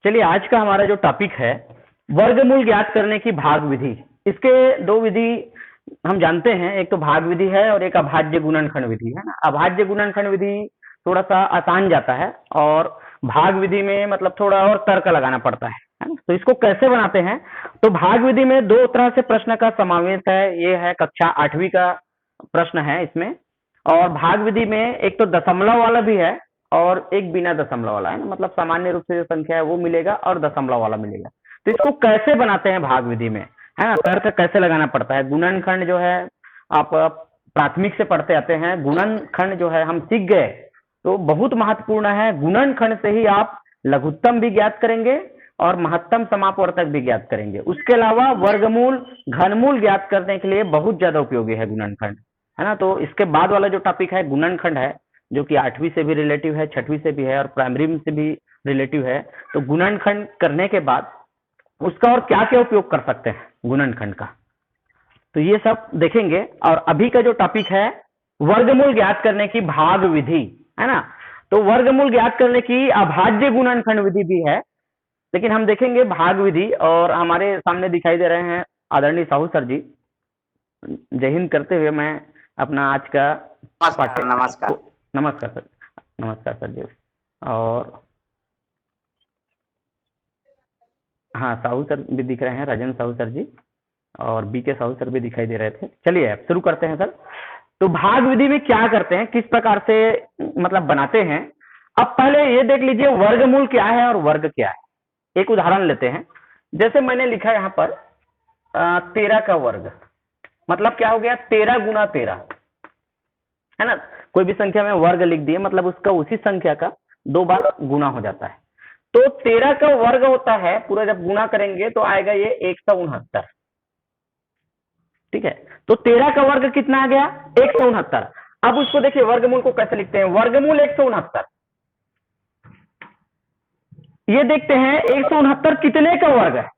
चलिए आज का हमारा जो टॉपिक है वर्गमूल ज्ञात करने की भाग विधि। इसके दो विधि हम जानते हैं, एक तो भाग विधि है और एक अभाज्य गुणनखंड विधि है ना। अभाज्य गुणनखंड विधि थोड़ा सा आसान जाता है और भाग विधि में मतलब थोड़ा और तर्क लगाना पड़ता है ना। तो इसको कैसे बनाते हैं, तो भाग विधि में दो तरह से प्रश्न का समावेश है। ये है कक्षा 8वीं का प्रश्न है इसमें। और भाग विधि में एक तो दशमलव वाला भी है और एक बिना दशमलव वाला है ना, मतलब सामान्य रूप से जो संख्या है वो मिलेगा और दशमलव वाला मिलेगा। तो इसको कैसे बनाते हैं भाग विधि में, है ना, तर्क कैसे लगाना पड़ता है। गुणनखंड जो है आप प्राथमिक से पढ़ते आते हैं, गुणनखंड जो है हम सीख गए तो बहुत महत्वपूर्ण है। गुणनखंड से ही आप लघुत्तम भी ज्ञात करेंगे और महत्तम समापवर्तक भी ज्ञात करेंगे। उसके अलावा वर्गमूल घनमूल ज्ञात करने के लिए बहुत ज्यादा उपयोगी है गुणनखंड, है ना। तो इसके बाद वाला जो टॉपिक है गुणनखंड है, जो कि 8वीं से भी रिलेटिव है, 6वीं से भी है और प्राइमरी से भी रिलेटिव है। तो गुणनखंड करने के बाद उसका और क्या क्या उपयोग कर सकते हैं गुणनखंड का, तो ये सब देखेंगे। और अभी का जो टॉपिक है वर्गमूल ज्ञात करने की भाग विधि, है ना। तो वर्गमूल ज्ञात करने की अभाज्य गुणनखंड विधि भी है, लेकिन हम देखेंगे भाग विधि। और हमारे सामने दिखाई दे रहे हैं आदरणीय साहू सर जी। जय हिंद करते हुए मैं अपना आज का नमस्कार नमस्कार सर, नमस्कार सर जी। और हाँ, साहू सर भी दिख रहे हैं, राजन साहू सर जी, और बी के साहू सर भी दिखाई दे रहे थे। चलिए अब शुरू करते हैं सर। तो भाग विधि में क्या करते हैं, किस प्रकार से मतलब बनाते हैं। अब पहले ये देख लीजिए वर्गमूल क्या है और वर्ग क्या है। एक उदाहरण लेते हैं, जैसे मैंने लिखा यहाँ पर 13 का वर्ग, मतलब क्या हो गया 13 गुना 13, है ना। कोई भी संख्या में वर्ग लिख दिए मतलब उसका उसी संख्या का 2 बार गुना हो जाता है। तो 13 का वर्ग होता है पूरा, जब गुना करेंगे तो आएगा ये 169। ठीक है, तो 13 का वर्ग कितना आ गया 169। अब उसको देखिए वर्गमूल को कैसे लिखते हैं, वर्गमूल 169। ये देखते हैं 169 कितने का वर्ग है,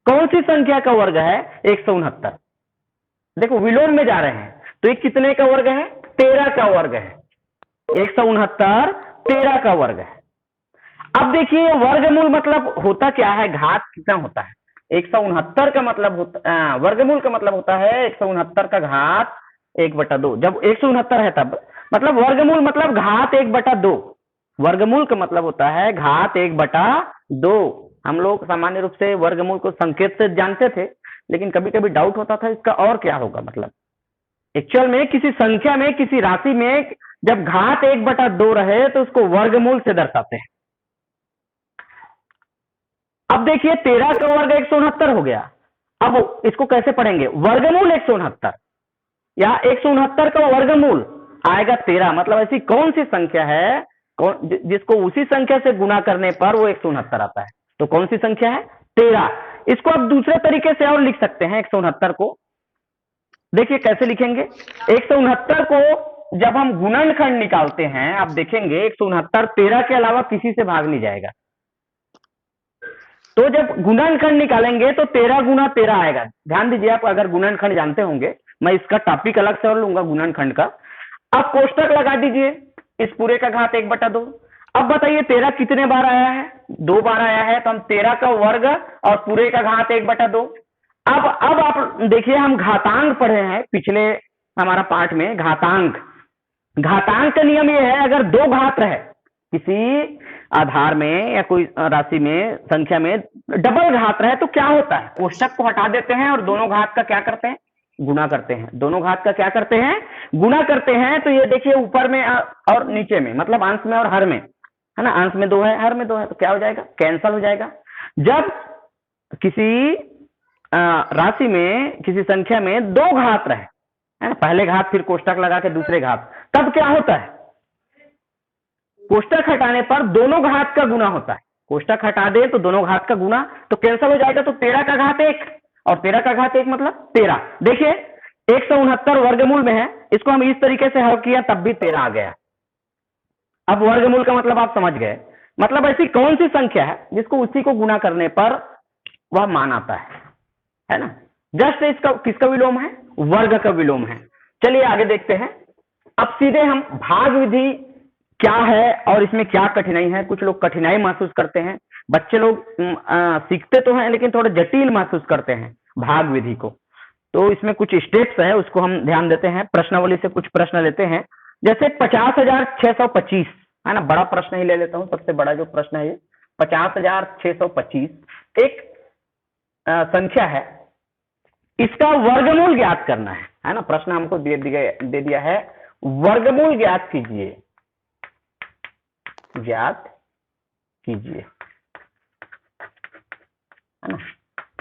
कौन सी संख्या का वर्ग है 169। देखो विलोम में जा रहे हैं, तो ये कितने का वर्ग है 13 का वर्ग है। 169 13 का वर्ग है। अब देखिए वर्गमूल मतलब होता क्या है, घात कितना होता है। 169 का मतलब होता वर्गमूल का मतलब होता है 169 का घात 1/2। जब 169 है तब मतलब वर्गमूल मतलब घात 1/2। वर्गमूल का मतलब होता है घात 1/2। हम लोग सामान्य रूप से वर्गमूल को संकेत से जानते थे, लेकिन कभी कभी डाउट होता था इसका और क्या होगा। मतलब एक्चुअल में किसी संख्या में, किसी राशि में जब घात 1/2 रहे तो उसको वर्गमूल से दर्शाते हैं। अब देखिए 13 का वर्ग 169 हो गया। अब इसको कैसे पढ़ेंगे, वर्गमूल 169 या 169 का वर्गमूल आएगा 13। मतलब ऐसी कौन सी संख्या है जिसको उसी संख्या से गुना करने पर वो 169 आता है। तो कौन सी संख्या है 13। इसको आप दूसरे तरीके से और लिख सकते हैं 169 को। देखिए कैसे लिखेंगे, 169 को जब हम गुणनखंड निकालते हैं, आप देखेंगे 169 13 के अलावा किसी से भाग नहीं जाएगा। तो जब गुणनखंड निकालेंगे तो 13 गुना 13 आएगा। ध्यान दीजिए, आप अगर गुणनखंड जानते होंगे, मैं इसका टॉपिक अलग से और लूंगा गुणनखंड का। अब कोष्टक लगा दीजिए, इस पूरे का घात 1/2। अब बताइए 13 कितने बार आया है, 2 बार आया है। तो हम 13 का वर्ग और पूरे का घात 1/2। अब आप देखिए, हम घातांक पढ़े हैं पिछले हमारा पाठ में। घातांक का नियम यह है, अगर 2 घात है किसी आधार में या कोई राशि में, संख्या में डबल घात रहे तो क्या होता है, कोष्टक को हटा देते हैं और दोनों घात का क्या करते हैं, गुना करते हैं। दोनों घात का क्या करते हैं, गुना करते हैं। तो ये देखिए ऊपर में और नीचे में, मतलब अंश में और हर में, है ना। अंश में 2 है, हर में 2 है, तो क्या हो जाएगा, कैंसल हो जाएगा। जब किसी राशि में, किसी संख्या में 2 घात रहे, है ना, पहले घात फिर कोष्टक लगा के दूसरे घात, तब क्या होता है, कोष्टक हटाने पर दोनों घात का गुना होता है। कोष्टक हटा दे तो दोनों घात का गुना, तो कैंसल हो जाएगा। तो 13 का घात 1 और 13 का घात 1 मतलब 13। देखिए 169 वर्गमूल में है, इसको हम इस तरीके से हल किया तब भी 13 आ गया। अब वर्गमूल का मतलब आप समझ गए, मतलब ऐसी कौन सी संख्या है जिसको उसी को गुना करने पर वह मान आता है ना। जस्ट इसका किसका विलोम है, वर्ग का विलोम है। चलिए आगे देखते हैं। अब सीधे हम भाग विधि क्या है और इसमें क्या कठिनाई है। कुछ लोग कठिनाई महसूस करते हैं, बच्चे लोग सीखते तो हैं लेकिन थोड़ा जटिल महसूस करते हैं भाग विधि को। तो इसमें कुछ स्टेप्स है, उसको हम ध्यान देते हैं। प्रश्नावली से कुछ प्रश्न लेते हैं, जैसे 50,625 है ना, बड़ा प्रश्न ही ले लेता हूँ। सबसे बड़ा जो प्रश्न है ये 50,625 एक संख्या है, इसका वर्गमूल ज्ञात करना है ना। प्रश्न हमको दे दिया है, वर्गमूल ज्ञात कीजिए, ज्ञात कीजिए, है ना।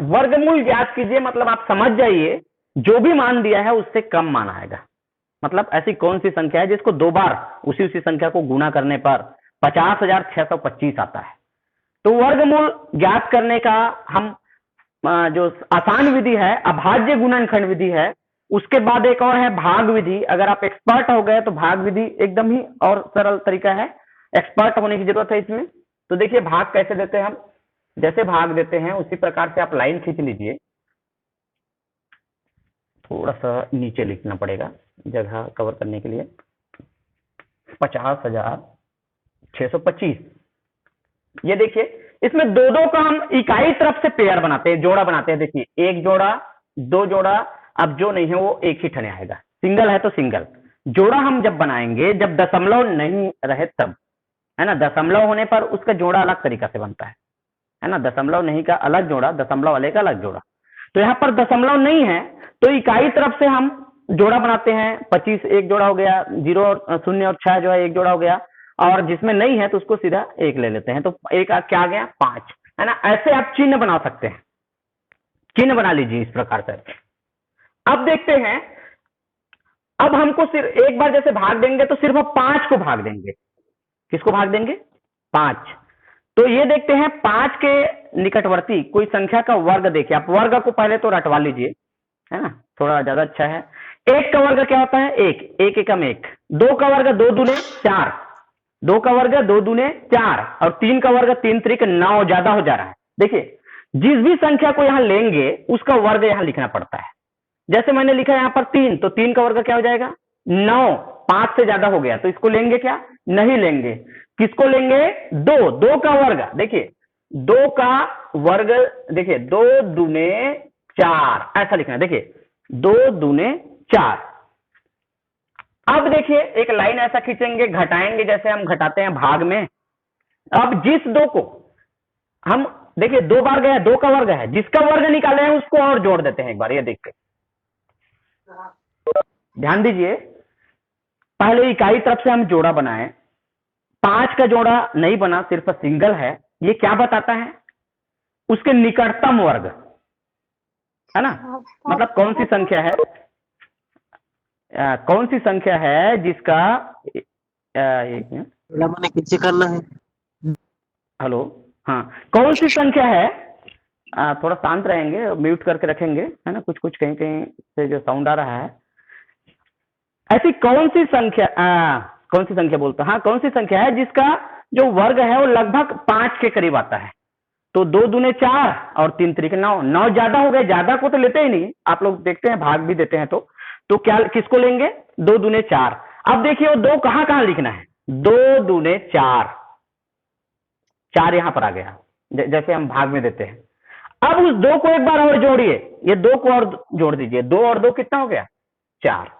वर्गमूल ज्ञात कीजिए मतलब आप समझ जाइए, जो भी मान दिया है उससे कम मान आएगा। मतलब ऐसी कौन सी संख्या है जिसको दो बार उसी संख्या को गुणा करने पर 50,625 आता है। तो वर्गमूल ज्ञात करने का हम जो आसान विधि है अभाज्य गुणनखंड विधि है, उसके बाद एक और है भाग विधि। अगर आप एक्सपर्ट हो गए तो भाग विधि एकदम ही और सरल तरीका है, एक्सपर्ट होने की जरूरत है इसमें। तो देखिए भाग कैसे देते हैं हम, जैसे भाग देते हैं उसी प्रकार से आप लाइन खींच लीजिए। थोड़ा सा नीचे लिखना पड़ेगा जगह कवर करने के लिए। 50,625 ये देखिए, इसमें दो दो का हम इकाई तरफ से पेयर बनाते हैं, जोड़ा बनाते हैं। देखिए एक जोड़ा, दो जोड़ा, अब जो नहीं है वो एक ही ठने आएगा। सिंगल है तो सिंगल। जोड़ा हम जब बनाएंगे जब दशमलव नहीं रहे तब, है ना। दशमलव होने पर उसका जोड़ा अलग तरीका से बनता है ना। दशमलव नहीं का अलग जोड़ा, दशमलव वाले का अलग जोड़ा। तो यहाँ पर दशमलव नहीं है तो इकाई तरफ से हम जोड़ा बनाते हैं। 25 एक जोड़ा हो गया, 0 और 0 और 6 जो है एक जोड़ा हो गया, और जिसमें नहीं है तो उसको सीधा एक ले लेते हैं। तो एक क्या आ गया 5, है ना। ऐसे आप चिन्ह बना सकते हैं, चिन्ह बना लीजिए इस प्रकार से। अब देखते हैं, अब हमको सिर्फ एक बार जैसे भाग देंगे तो सिर्फ 5 को भाग देंगे। किसको भाग देंगे 5। तो ये देखते हैं 5 के निकटवर्ती कोई संख्या का वर्ग। देखिए आप वर्ग को पहले तो रटवा लीजिए, है ना, थोड़ा ज्यादा अच्छा है। 1 का वर्ग क्या होता है 1, 1 एकम 1। 2 का वर्ग 2 दूने 4, 2 का वर्ग 2 दूने 4, और 3 का वर्ग 3 त्रिक 9, ज्यादा हो जा रहा है। देखिए जिस भी संख्या को यहां लेंगे उसका वर्ग यहां लिखना पड़ता है। जैसे मैंने लिखा यहां पर 3, तो 3 का वर्ग क्या हो जाएगा 9, 5 से ज्यादा हो गया तो इसको लेंगे क्या, नहीं लेंगे। किसको लेंगे 2, 2 का वर्ग। देखिए 2 का वर्ग, देखिए 2 दूने 4 ऐसा लिखना है। देखिए 2 दूने 4। अब देखिए एक लाइन ऐसा खींचेंगे, घटाएंगे जैसे हम घटाते हैं भाग में। अब जिस 2 को हम, देखिए 2 बार गया, 2 का वर्ग है, जिसका वर्ग निकाले हैं उसको और जोड़ देते हैं एक बार। ये देखते ध्यान दीजिए, पहले इकाई तरफ से हम जोड़ा बनाए, 5 का जोड़ा नहीं बना, सिर्फ सिंगल है। ये क्या बताता है उसके निकटतम वर्ग, है ना। मतलब कौन सी संख्या है, कौन सी संख्या है जिसका मैंने किसी करना है। हेलो, हाँ, कौन सी संख्या है, थोड़ा शांत रहेंगे, म्यूट करके रखेंगे, है ना। कुछ कुछ कहीं कहीं से जो साउंड आ रहा है, ऐसी कौन सी संख्या, कौन सी संख्या बोलता, हाँ, कौन सी संख्या है जिसका जो वर्ग है वो लगभग 5 के करीब आता है। तो 2 दूने 4 और 3 त्रिक 9, 9 ज्यादा हो गए, ज्यादा को तो लेते ही नहीं, आप लोग देखते हैं भाग भी देते हैं। तो क्या किसको लेंगे 2 दूने 4। अब देखिए वो 2 कहां कहां लिखना है, 2 दूने 4, 4 यहां पर आ गया जैसे हम भाग में देते हैं। अब उस 2 को एक बार और जोड़िए, ये 2 को और जोड़ दीजिए, 2 और 2 कितना हो गया 4।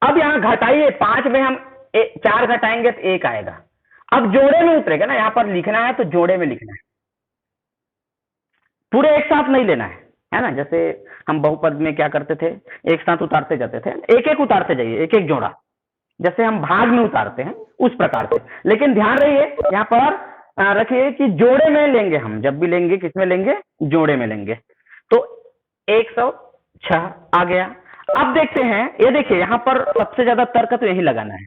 अब यहां घटाइए, 5 में हम 4 घटाएंगे तो 1 आएगा। अब जोड़े में उतरेगा ना, यहां पर लिखना है तो जोड़े में लिखना है, पूरे एक साथ नहीं लेना है ना। जैसे हम बहुपद में क्या करते थे, एक साथ उतारते जाते थे, एक एक उतारते जाइए, एक एक जोड़ा, जैसे हम भाग में उतारते हैं उस प्रकार से। लेकिन ध्यान रहिए यहाँ पर रखिए कि जोड़े में लेंगे हम, जब भी लेंगे किसमें लेंगे, जोड़े में लेंगे। तो 106 आ गया। अब देखते हैं, ये देखिए यहाँ पर सबसे ज्यादा तर्क तो यही लगाना है।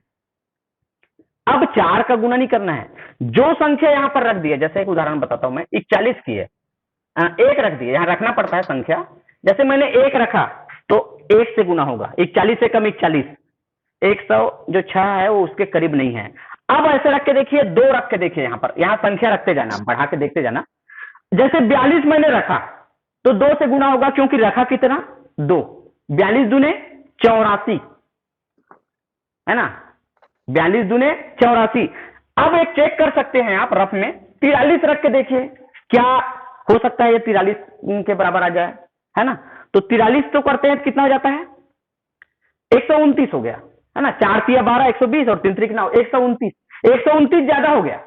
अब 4 का गुना नहीं करना है, जो संख्या यहाँ पर रख दिया, जैसे एक उदाहरण बताता हूं मैं, 41 की है, 1 रख दिए, यहाँ रखना पड़ता है संख्या। जैसे मैंने 1 रखा तो 1 से गुना होगा, 41 से कम 41, 100 जो 6 है वो उसके करीब नहीं है। अब ऐसे रख के देखिए, 2 रख के देखिए, यहाँ पर यहाँ संख्या रखते जाना, बढ़ा के देखते जाना। जैसे 42 मैंने रखा तो 2 से गुना होगा, क्योंकि रखा कितना 2, 42 दूने 84, है ना। 42 दूने 84। अब एक चेक कर सकते हैं आप रफ में, 43 रख के देखिए क्या हो सकता है ये 43 के बराबर आ जाए, है ना। तो 43 तो करते हैं तो कितना हो जाता है, 129 हो गया, है ना। 4 तिया 12, 120 और 3 3 129, 129 ज्यादा हो गया।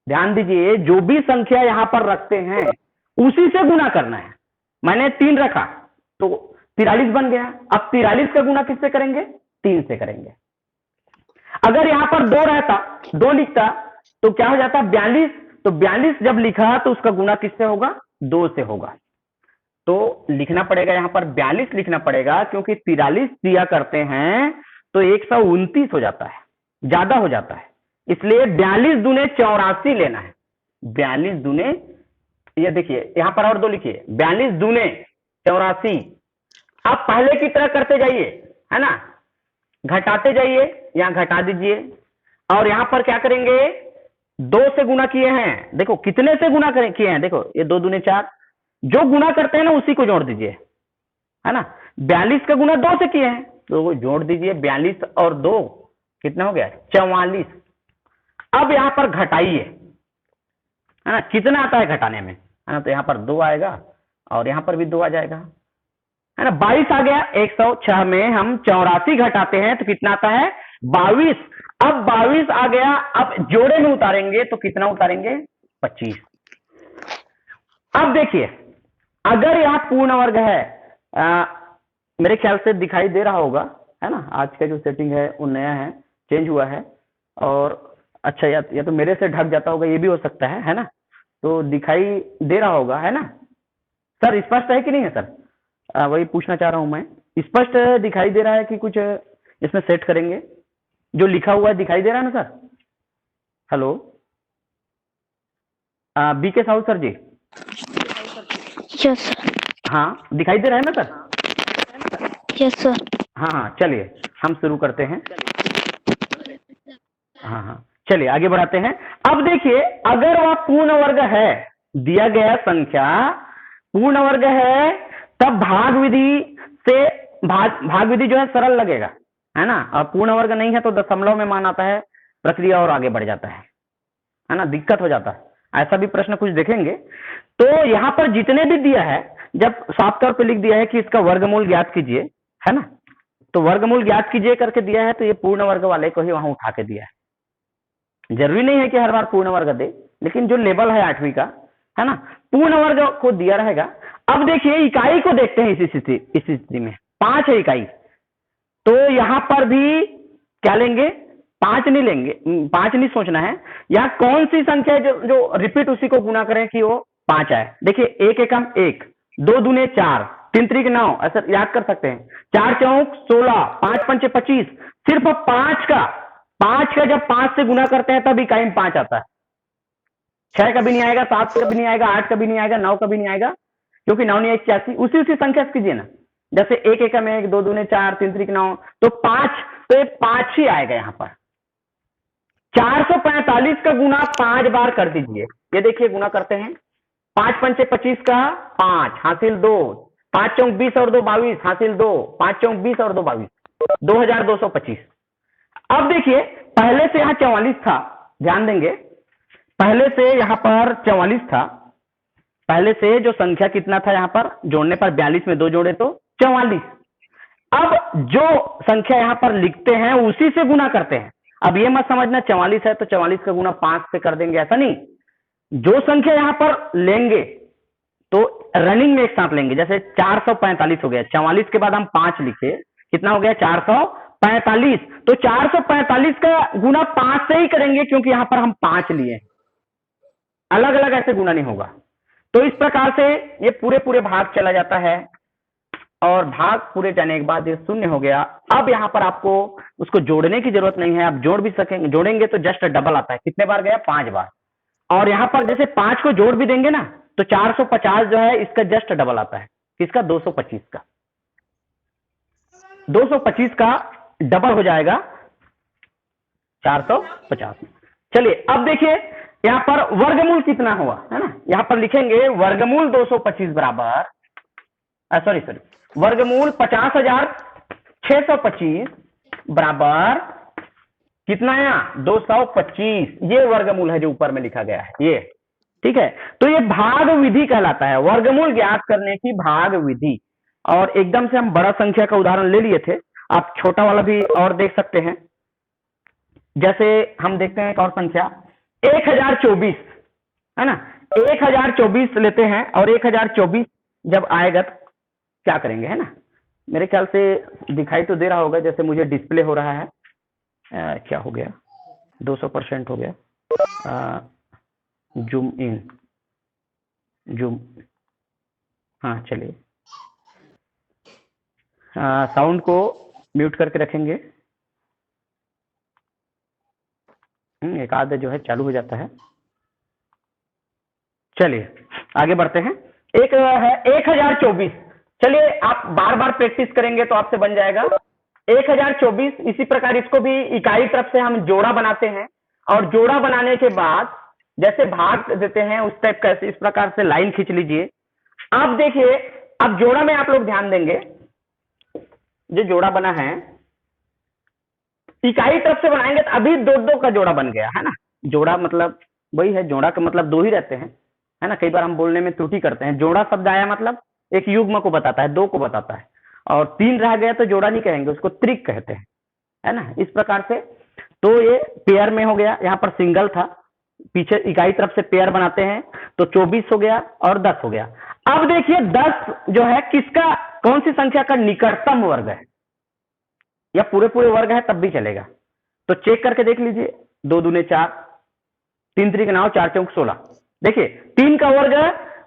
ध्यान दीजिए, जो भी संख्या यहां पर रखते हैं उसी से गुना करना है। मैंने 3 रखा तो 43 बन गया। अब 43 का गुना किससे करेंगे, 3 से करेंगे। अगर यहां पर 2 रहता, 2 लिखता तो क्या हो जाता, 42। तो 42 जब लिखा तो उसका गुना किससे होगा, 2 से होगा। तो लिखना पड़ेगा यहां पर 42 लिखना पड़ेगा, क्योंकि 43 दिया करते हैं तो 129 हो जाता है, ज्यादा हो जाता है। इसलिए 42 दूने 84 लेना है। 42 दूने, ये देखिए यहां पर और 2 लिखिए, 42 दूने 84। आप पहले की तरह करते जाइए, है ना, घटाते जाइए, यहां घटा दीजिए। और यहां पर क्या करेंगे, 2 से गुना किए हैं, देखो कितने से गुना किए हैं, देखो ये 2 दूने 4, जो गुना करते हैं ना उसी को जोड़ दीजिए, है ना। 42 का गुना 2 से किए हैं तो जोड़ दीजिए, 42 और 2 कितना हो गया, 44। अब यहां पर घटाइए, है ना, कितना आता है घटाने में, है ना। तो यहां पर 2 आएगा और यहां पर भी 2 आ जाएगा, है ना। 22 आ गया। 106 में हम 84 घटाते हैं तो कितना आता है, 22। अब 22 आ गया, अब जोड़े में उतारेंगे तो कितना उतारेंगे, 25। अब देखिए, अगर यहां पूर्ण वर्ग है, मेरे ख्याल से दिखाई दे रहा होगा, है ना। आज का जो सेटिंग है वो नया है, चेंज हुआ है। और अच्छा, या तो मेरे से ढक जाता होगा, ये भी हो सकता है ना। तो दिखाई दे रहा होगा, है ना सर, स्पष्ट है कि नहीं है सर, वही पूछना चाह रहा हूं मैं। स्पष्ट दिखाई दे रहा है कि कुछ इसमें सेट करेंगे, जो लिखा हुआ है दिखाई दे रहा है ना sir. Hello, BK Sahu sir ji. Yes sir. हाँ, दिखाई दे रहा है ना सर। Yes sir. हाँ, चलिए हम शुरू करते हैं। हाँ, चलिए आगे बढ़ाते हैं। अब देखिए, अगर वह पूर्ण वर्ग है, दिया गया संख्या पूर्ण वर्ग है, तब भाग विधि से भाग विधि जो है सरल लगेगा, है ना। और पूर्ण वर्ग नहीं है तो दशमलव में मान आता है, प्रक्रिया और आगे बढ़ जाता है ना, दिक्कत हो जाता है। ऐसा भी प्रश्न कुछ देखेंगे। तो यहां पर जितने भी दिया है, जब साफ तौर पे लिख दिया है कि इसका वर्गमूल ज्ञात कीजिए, है ना, तो वर्गमूल ज्ञात कीजिए करके दिया है, तो ये पूर्ण वर्ग वाले को ही वहां उठा के दिया है। जरूरी नहीं है कि हर बार पूर्ण वर्ग दे, लेकिन जो लेवल है 8वीं का, है ना, पूर्ण वर्ग को दिया रहेगा। अब देखिए इकाई को देखते हैं, इस स्थिति में 5 है इकाई, तो यहां पर भी क्या लेंगे, 5 नहीं लेंगे, 5 नहीं सोचना है। यहाँ कौन सी संख्या है जो रिपीट उसी को गुना करें कि वो 5 आए। देखिए 1 एकम 1, 2 दूने 4, 3 त्रिक 9, ऐसा याद कर सकते हैं। 4 चौक 16, 5 पंचे 25। सिर्फ 5 का जब 5 से गुना करते हैं तब इकाई में 5 आता है। 6 कभी नहीं आएगा, 7 कभी नहीं आएगा, 8 कभी नहीं आएगा, 9 कभी नहीं आएगा, क्योंकि 9 नहीं 81, उसी संख्या से कीजिए ना। जैसे 1 एकम 1, 2 दूने 4, 3 त्रिक 9, तो 5, तो ये 5 ही आएगा यहाँ पर। 445 का गुना 5 बार कर दीजिए। ये देखिए गुना करते हैं, 5 पंचे 25 का 5 हासिल 2, 5 चौक 20 और 2 22 हासिल 2, 5 चौक 20 और 2 22, 2225। अब देखिए पहले से यहाँ 44 था, ध्यान देंगे, पहले से यहाँ पर 44 था। पहले से जो संख्या कितना था यहाँ पर, जोड़ने पर 42 में 2 जोड़े तो 44। अब जो संख्या यहाँ पर लिखते हैं उसी से गुना करते हैं। अब ये मत समझना 44 है तो 44 का गुना 5 से कर देंगे, ऐसा नहीं। जो संख्या यहां पर लेंगे तो रनिंग में एक साथ लेंगे। जैसे 445 हो गया, 44 के बाद हम 5 लिखे, कितना हो गया 445। तो 445 का गुना 5 से ही करेंगे, क्योंकि यहां पर हम 5 लिए, अलग अलग ऐसे गुना नहीं होगा। तो इस प्रकार से ये पूरे भाग चला जाता है, और भाग पूरे जाने के बाद ये शून्य हो गया। अब यहां पर आपको उसको जोड़ने की जरूरत नहीं है, आप जोड़ भी सकेंगे, जोड़ेंगे तो जस्ट डबल आता है। कितने बार गया, 5 बार। और यहां पर जैसे 5 को जोड़ भी देंगे ना तो 450 जो है इसका जस्ट डबल आता है, किसका, 225 का। 225 का डबल हो जाएगा 450। चलिए अब देखिए यहां पर वर्गमूल कितना हुआ, है ना। यहां पर लिखेंगे वर्गमूल 225 बराबर, सॉरी वर्गमूल 50,625 बराबर कितना आया 225, ये वर्गमूल है जो ऊपर में लिखा गया है ये, ठीक है। तो ये भाग विधि कहलाता है, वर्गमूल ज्ञात करने की भाग विधि। और एकदम से हम बड़ा संख्या का उदाहरण ले लिए थे, आप छोटा वाला भी और देख सकते हैं। जैसे हम देखते हैं एक और संख्या 1024 है ना, 1024 लेते हैं और 1024 जब आएगा तो क्या करेंगे, है ना। मेरे ख्याल से दिखाई तो दे रहा होगा, जैसे मुझे डिस्प्ले हो रहा है। क्या हो गया, 200% हो गया। जूम इन, जूम, हाँ चलिए, साउंड को म्यूट करके रखेंगे। एक आध जो है चालू हो जाता है। चलिए आगे बढ़ते हैं। एक है 1024, चलिए आप बार बार प्रैक्टिस करेंगे तो आपसे बन जाएगा 1024। इसी प्रकार इसको भी इकाई तरफ से हम जोड़ा बनाते हैं, और जोड़ा बनाने के बाद जैसे भाग देते हैं उस टाइप का इस प्रकार से लाइन खींच लीजिए। अब देखिए, अब जोड़ा में आप लोग ध्यान देंगे, जो जोड़ा बना है इकाई तरफ से बनाएंगे तो अभी दो दो का जोड़ा बन गया है ना। जोड़ा मतलब वही है, जोड़ा का मतलब दो ही रहते हैं, है ना। कई बार हम बोलने में त्रुटि करते हैं। जोड़ा शब्द आया मतलब एक युग्म को बताता है, दो को बताता है, और तीन रह गया तो जोड़ा नहीं कहेंगे, उसको त्रिक कहते हैं, है ना। इस प्रकार से तो ये पेयर में हो गया, यहाँ पर सिंगल था, पीछे इकाई तरफ से पेयर बनाते हैं तो 24 हो गया और 10 हो गया। अब देखिए 10 जो है किसका, कौन सी संख्या का निकटतम वर्ग है, या पूरे पूरे वर्ग है तब भी चलेगा। तो चेक करके देख लीजिए, 2 दूने 4, 3 त्रिक 9, 4 चौक 16। देखिए 3 का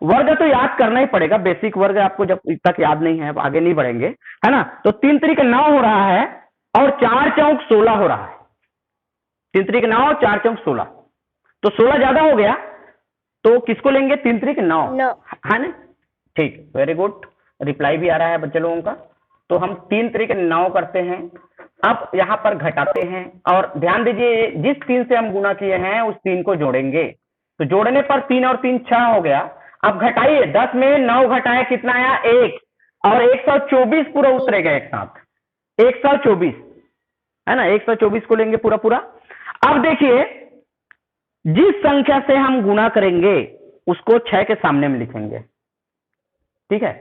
वर्ग तो याद करना ही पड़ेगा, बेसिक वर्ग आपको जब तक याद नहीं है आगे नहीं बढ़ेंगे, है ना। तो 3 त्रिक 9 हो रहा है और 4 चौक 16 हो रहा है। 3 त्रिक 9, 4 चौक 16, तो 16 ज्यादा हो गया, तो किसको लेंगे, 3 त्रिक 9, है ना। ठीक, वेरी गुड, रिप्लाई भी आ रहा है बच्चे लोगों का। तो हम 3 त्रिक 9 करते हैं। अब यहां पर घटाते हैं, और ध्यान दीजिए जिस 3 से हम गुना किए हैं उस 3 को जोड़ेंगे, तो जोड़ने पर 3 और 3 6 हो गया। अब घटाइए, 10 में 9 घटाया कितना आया 1, और 124 पूरा उतरेगा एक साथ, 124, है ना। 124 को लेंगे पूरा पूरा। अब देखिए जिस संख्या से हम गुना करेंगे उसको 6 के सामने में लिखेंगे, ठीक है।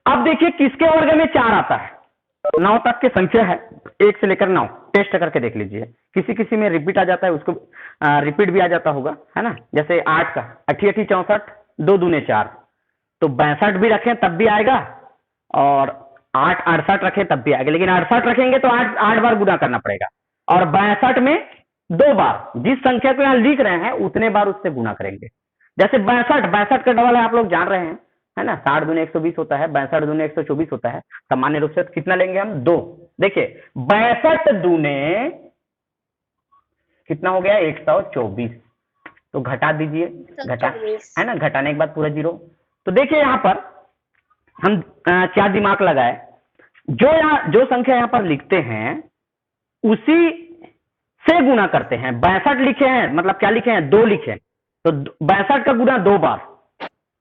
अब देखिए किसके वर्ग में 4 आता है, 9 तक की संख्या है, 1 से लेकर 9, टेस्ट करके देख लीजिए। किसी किसी में रिपीट आ जाता है, उसको रिपीट भी आ जाता होगा, है ना। जैसे 8 का 8 8 64, 2 दूने 4, तो 62 भी रखें तब भी आएगा, और 8 68 रखें तब भी आएगा। लेकिन 68 रखेंगे तो 8 बार गुना करना पड़ेगा, और 62 में 2 बार, जिस संख्या को यहाँ लिख रहे हैं उतने बार उससे गुना करेंगे। जैसे 62 का डबल है, आप लोग जान रहे हैं, है ना। 60 दूने 120 होता है, 62 दूने 124 होता है। सामान्य रूप से कितना लेंगे हम, 2। देखिए 62 दूने कितना हो गया 124, तो घटा दीजिए, घटा, है ना, घटाने के बाद पूरा 0। तो देखिए यहाँ पर हम क्या दिमाग लगाए, जो संख्या यहाँ पर लिखते हैं उसी से गुना करते हैं। 62 लिखे हैं मतलब क्या लिखे हैं, 2 लिखे, तो 62 का गुना 2 बार,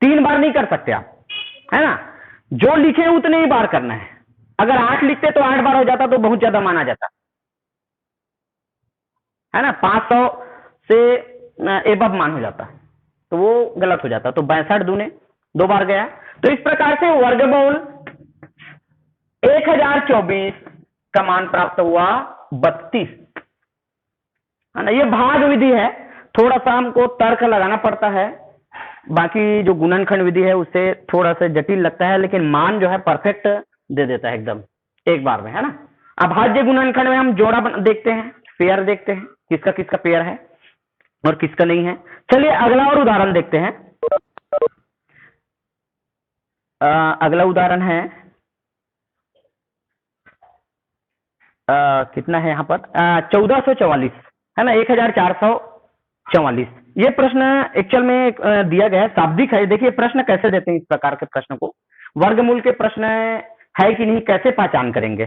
3 बार नहीं कर सकते आप, है ना। जो लिखे उतने ही बार करना है। अगर 8 लिखते तो 8 बार हो जाता तो बहुत ज्यादा माना जाता, है ना। 500 से एबव मान हो जाता, तो वो गलत हो जाता। तो 62 दूने 2 बार गया। तो इस प्रकार से वर्गमूल 1024 का मान प्राप्त हुआ 32, है ना। ये भाग विधि है, थोड़ा सा हमको तर्क लगाना पड़ता है, बाकी जो गुणनखंड विधि है उससे थोड़ा सा जटिल लगता है, लेकिन मान जो है परफेक्ट दे देता है एकदम एक बार में, है ना। अभाज्य गुणनखंड में हम जोड़ा देखते हैं, पेयर देखते हैं, किसका किसका पेयर है और किसका नहीं है। चलिए अगला और उदाहरण देखते हैं। अगला उदाहरण है कितना है यहाँ पर 1444, है ना, 1444। ये प्रश्न एक्चुअल में दिया गया है, शाब्दिक है। देखिए प्रश्न कैसे देते हैं, इस प्रकार के प्रश्न को वर्गमूल के प्रश्न है कि नहीं कैसे पहचान करेंगे।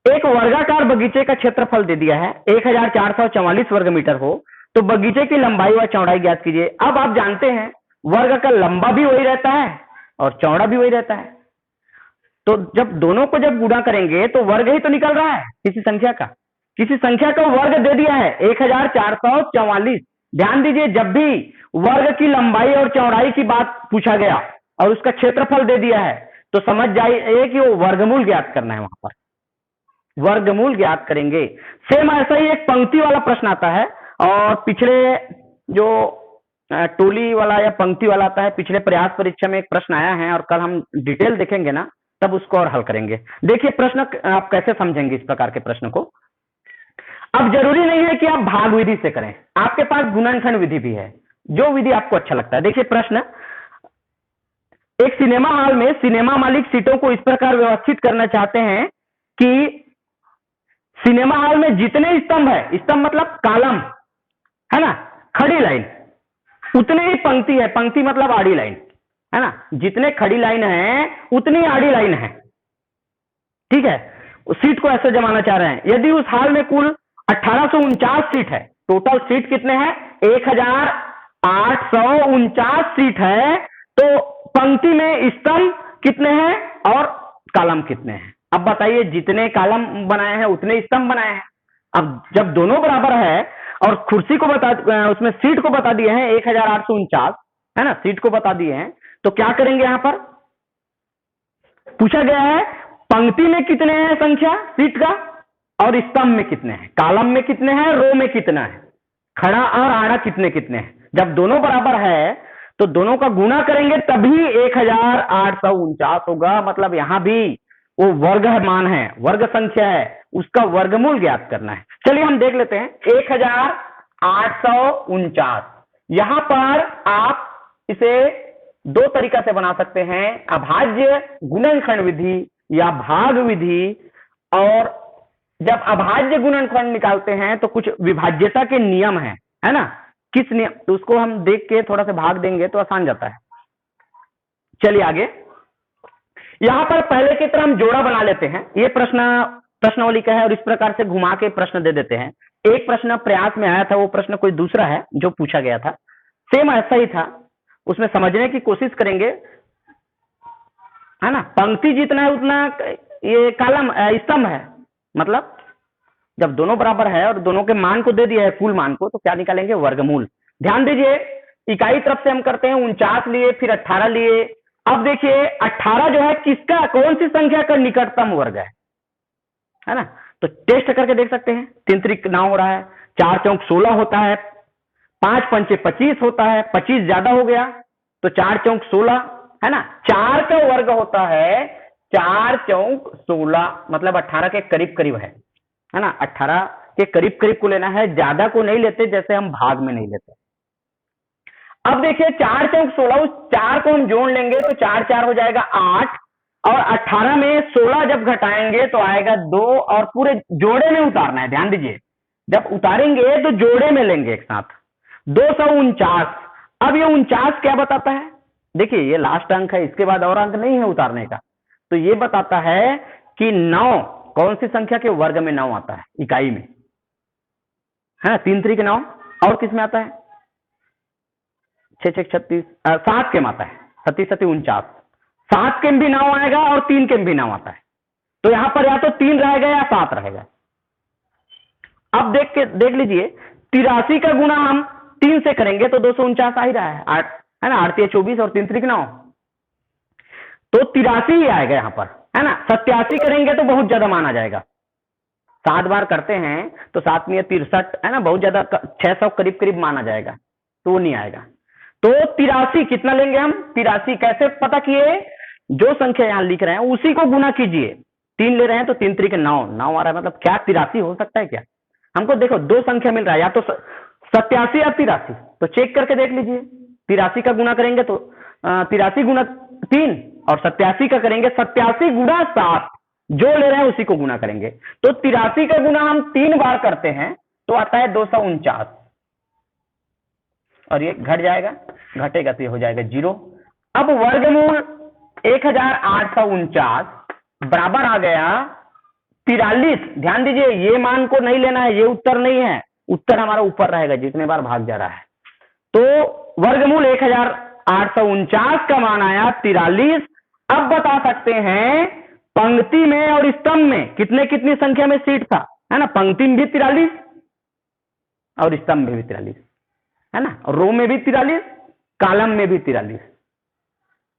एक वर्गाकार बगीचे का क्षेत्रफल दे दिया है 1444 वर्ग मीटर हो, तो बगीचे की लंबाई व चौड़ाई ज्ञात कीजिए। अब आप जानते हैं वर्ग का लंबा भी वही रहता है और चौड़ा भी वही रहता है, तो जब दोनों को जब गुणा करेंगे तो वर्ग ही तो निकल रहा है किसी संख्या का, किसी संख्या का वर्ग दे दिया है 1444। ध्यान दीजिए, जब भी वर्ग की लंबाई और चौड़ाई की बात पूछा गया और उसका क्षेत्रफल दे दिया है तो समझ जाइए कि वो वर्गमूल ज्ञात करना है, वहां पर वर्गमूल ज्ञात करेंगे। सेम ऐसा ही एक पंक्ति वाला प्रश्न आता है, और पिछले जो टोली वाला या पंक्ति वाला आता है, पिछले प्रयास परीक्षा में एक प्रश्न आया है और कल हम डिटेल देखेंगे ना, तब उसको और हल करेंगे। देखिए प्रश्न आप कैसे समझेंगे इस प्रकार के प्रश्न को। अब जरूरी नहीं है कि आप भाग विधि से करें, आपके पास गुणनखंड विधि भी है, जो विधि आपको अच्छा लगता है। देखिए प्रश्न, एक सिनेमा हॉल में सिनेमा मालिक सीटों को इस प्रकार व्यवस्थित करना चाहते हैं कि सिनेमा हॉल में जितने स्तंभ है, स्तंभ मतलब कॉलम है ना, खड़ी लाइन, उतने ही पंक्ति है, पंक्ति मतलब आड़ी लाइन है ना, जितने खड़ी लाइन है उतनी आड़ी लाइन है। ठीक है, उस सीट को ऐसे जमाना चाह रहे हैं। यदि उस हॉल में कुल 1849 सीट है, टोटल सीट कितने हैं 1849 सीट है, तो पंक्ति में स्तंभ कितने हैं और कॉलम कितने हैं। अब बताइए, जितने कॉलम बनाए हैं उतने स्तंभ बनाए हैं। अब जब दोनों बराबर है और कुर्सी को उसमें सीट को बता दिए हैं 1849 है ना, सीट को बता दिए हैं, तो क्या करेंगे, यहां पर पूछा गया है पंक्ति में कितने हैं संख्या सीट का और स्तंभ में कितने हैं, कॉलम में कितने हैं, रो में कितना है, खड़ा और आड़ा कितने कितने हैं। जब दोनों बराबर है तो दोनों का गुणा करेंगे तभी 1849 होगा, मतलब यहां भी वो वर्ग मान है, वर्ग संख्या है, उसका वर्गमूल ज्ञात करना है। चलिए हम देख लेते हैं 1849। यहां पर आप इसे दो तरीका से बना सकते हैं, अभाज्य गुणनखंड विधि या भाग विधि। और जब अभाज्य गुणनखंड निकालते हैं तो कुछ विभाज्यता के नियम है ना, किस नियम, तो उसको हम देख के थोड़ा सा भाग देंगे तो आसान जाता है। चलिए आगे, यहां पर पहले की तरह हम जोड़ा बना लेते हैं। ये प्रश्नावली का है और इस प्रकार से घुमा के प्रश्न दे देते हैं। एक प्रश्न प्रयास में आया था, वो प्रश्न कोई दूसरा है जो पूछा गया था, सेम ऐसा ही था, उसमें समझने की कोशिश करेंगे है ना। पंक्ति जितना है उतना ये कॉलम स्तंभ है, मतलब जब दोनों बराबर है और दोनों के मान को दे दिया है, कुल मान को, तो क्या निकालेंगे, वर्गमूल। ध्यान दीजिए, इकाई तरफ से हम करते हैं 49 लिए, फिर 18 लिए। अब देखिए 18 जो है किसका, कौन सी संख्या का निकटतम वर्ग है ना, तो टेस्ट करके देख सकते हैं। 3 त्रिक 9 हो रहा है, 4 चौक 16 होता है, 5 पंचे 25 होता है, 25 ज्यादा हो गया तो 4 चौक 16 है ना। 4 का वर्ग होता है 4 चौक 16, मतलब 18 के करीब करीब है ना, 18 के करीब करीब को लेना है, ज्यादा को नहीं लेते, जैसे हम भाग में नहीं लेते। अब देखिए 4 चौक 16, उस 4 को हम जोड़ लेंगे तो 4 4 हो जाएगा 8, और 18 में 16 जब घटाएंगे तो आएगा 2, और पूरे जोड़े में उतारना है। ध्यान दीजिए, जब उतारेंगे तो जोड़े में लेंगे एक साथ, 249। अब ये 49 क्या बताता है, देखिए ये लास्ट अंक है, इसके बाद और अंक नहीं है उतारने का, तो ये बताता है कि 9 कौन सी संख्या के वर्ग में 9 आता है, इकाई में है ना। 3 त्रिक 9, और किस में आता है, 6 6 36, 7 के में आता है, 37 37 49, 7 के में भी 9 आएगा और 3 के में भी 9 आता है, तो यहां पर या तो 3 रहेगा या 7 रहेगा। अब देख लीजिए 83 का गुणा हम 3 से करेंगे तो 249 आ ही रहा है, 8 है ना, 8 24 और 3 त्रिक 9, तो 83 ही आएगा यहां पर है ना। 87 करेंगे तो बहुत ज्यादा मान आ जाएगा, 7 बार करते हैं तो 7 में 63 है ना, बहुत ज्यादा 600 करीब करीब मान आ जाएगा, तो वो नहीं आएगा। तो 83 कितना लेंगे हम, 83 कैसे पता किए, जो संख्या यहां लिख रहे हैं उसी को गुना कीजिए। 3 ले रहे हैं तो 3 त्रिक 9 9 आ रहा है, मतलब क्या 83 हो सकता है क्या। हमको देखो 2 संख्या मिल रहा है, या तो 87 या 83, तो चेक करके देख लीजिए। 83 का गुना करेंगे तो 83 गुना 3, और 87 का करेंगे 87 गुना 7, जो ले रहे हैं उसी को गुना करेंगे। तो 83 का गुना हम 3 बार करते हैं तो आता है 249, और ये घट जाएगा, घटेगा तो ये हो जाएगा 0। अब वर्गमूल 1849 बराबर आ गया 43। ध्यान दीजिए, ये मान को नहीं लेना है, ये उत्तर नहीं है, उत्तर हमारा ऊपर रहेगा जितने बार भाग जा रहा है। तो वर्गमूल 1849 का मान आया 43। अब बता सकते हैं पंक्ति में और स्तंभ में कितने कितनी संख्या में सीट था, है ना, पंक्ति में भी 43 और स्तंभ में भी 43, है ना, रो में भी 43, कॉलम में भी 43,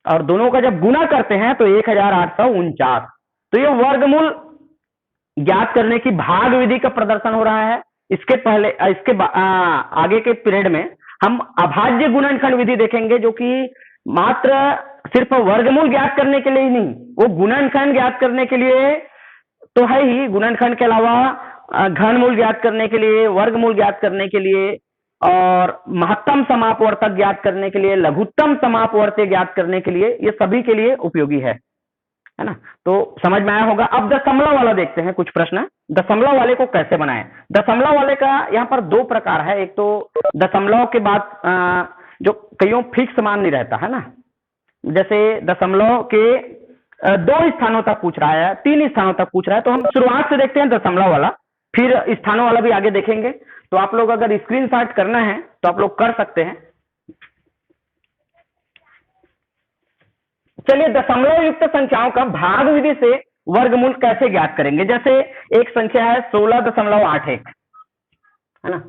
और दोनों का जब गुना करते हैं तो 1849। तो ये वर्गमूल ज्ञात करने की भाग विधि का प्रदर्शन हो रहा है। इसके पहले आगे के पीरियड में हम अभाज्य गुणनखंड विधि देखेंगे, जो कि मात्र सिर्फ वर्गमूल ज्ञात करने के लिए ही नहीं, वो गुणनखंड ज्ञात करने के लिए तो है ही, गुणनखंड के अलावा घनमूल ज्ञात करने के लिए, वर्गमूल ज्ञात करने के लिए, और महत्तम समापवर्तक ज्ञात करने के लिए, लघुत्तम समापवर्त्य ज्ञात करने के लिए, ये सभी के लिए उपयोगी है ना। तो समझ में आया होगा। अब दशमलव वाला देखते हैं कुछ प्रश्न। दशमलव वाले को कैसे बनाएं? दशमलव वाले का यहाँ पर दो प्रकार है। एक तो दशमलव के बाद जो कईयों फिक्स मान नहीं रहता है ना, जैसे दशमलव के 2 स्थानों तक पूछ रहा है, 3 स्थानों तक पूछ रहा है, तो हम शुरुआत से देखते हैं दशमलव वाला, फिर स्थानों वाला भी आगे देखेंगे। तो आप लोग अगर स्क्रीनशॉट करना है तो आप लोग कर सकते हैं। चलिए, दशमलव युक्त संख्याओं का भाग विधि से वर्गमूल कैसे ज्ञात करेंगे। जैसे एक संख्या है 16.81, है ना,